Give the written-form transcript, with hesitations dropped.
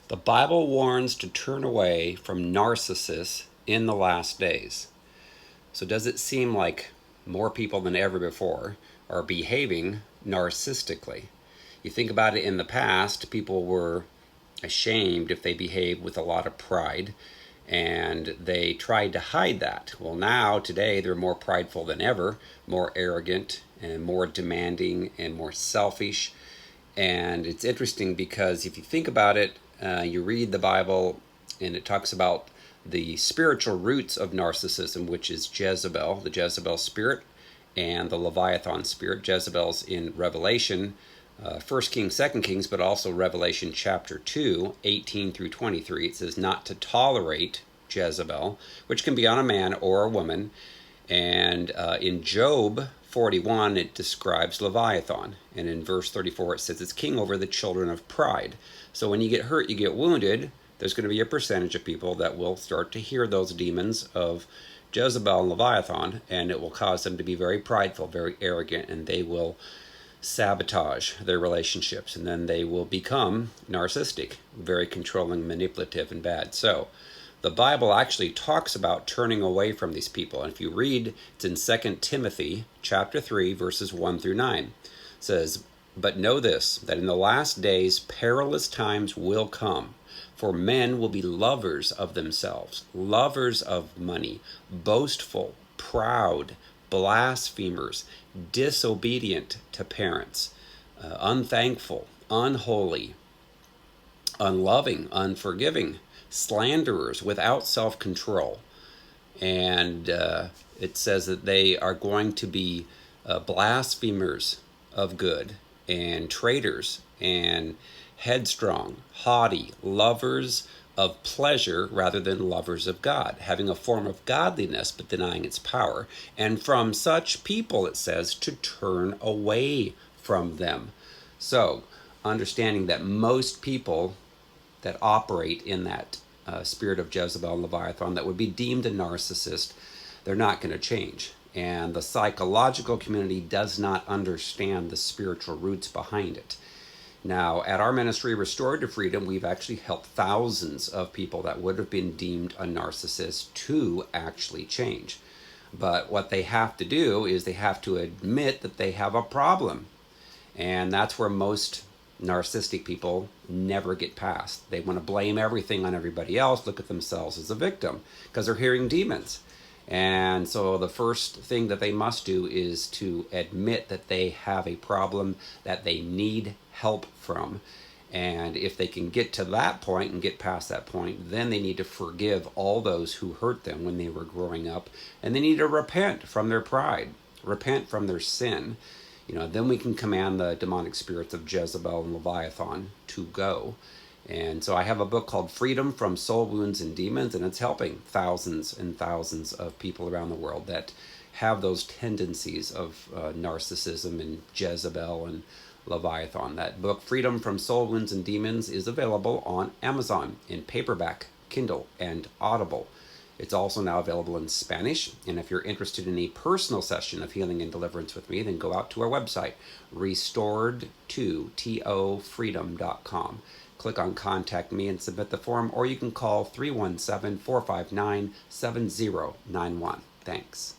The Bible warns to turn away from narcissists in the last days. So does it seem like more people than ever before are behaving narcissistically? You think about it, in the past, people were ashamed if they behaved with a lot of pride, and they tried to hide that. Well, now, today, they're more prideful than ever, more arrogant and more demanding and more selfish. And it's interesting because if you think about it, you read the Bible and it talks about the spiritual roots of narcissism, which is Jezebel, the Jezebel spirit, and the Leviathan spirit. Jezebel's in Revelation, 1 Kings, 2 Kings, but also Revelation chapter 2, 18 through 23. It says not to tolerate Jezebel, which can be on a man or a woman. And in Job 41, it describes Leviathan. And in verse 34, it says it's king over the children of pride. So when you get hurt, you get wounded, there's going to be a percentage of people that will start to hear those demons of Jezebel and Leviathan, and it will cause them to be very prideful, very arrogant, and they will sabotage their relationships, and then they will become narcissistic, very controlling, manipulative, and bad. So the Bible actually talks about turning away from these people. And if you read, it's in 2 Timothy chapter 3, verses 1 through 9. It says, "But know this, that in the last days perilous times will come. For men will be lovers of themselves, lovers of money, boastful, proud, blasphemers, disobedient to parents, unthankful, unholy, unloving, unforgiving, slanderers, without self-control." And it says that they are going to be blasphemers of good, and traitors, and headstrong, haughty, lovers of pleasure rather than lovers of God, having a form of godliness but denying its power. And from such people, it says, to turn away from them. So, understanding that most people that operate in that spirit of Jezebel and Leviathan that would be deemed a narcissist, they're not going to change. And the psychological community does not understand the spiritual roots behind it. Now, at our ministry, Restored to Freedom, we've actually helped thousands of people that would have been deemed a narcissist to actually change. But what they have to do is they have to admit that they have a problem. And that's where most narcissistic people never get past. They want to blame everything on everybody else, look at themselves as a victim, because they're hearing demons. And so the first thing that they must do is to admit that they have a problem that they need help from. And if they can get to that point and get past that point, then they need to forgive all those who hurt them when they were growing up. And they need to repent from their pride, repent from their sin. Then we can command the demonic spirits of Jezebel and Leviathan to go. And so I have a book called Freedom from Soul Wounds and Demons, and it's helping thousands and thousands of people around the world that have those tendencies of narcissism and Jezebel and Leviathan. That book, Freedom from Soul Wounds and Demons, is available on Amazon in paperback, Kindle, and Audible. It's also now available in Spanish. And if you're interested in a personal session of healing and deliverance with me, then go out to our website, restored2tofreedom.com. Click on Contact Me and submit the form, or you can call 317-459-7091. Thanks.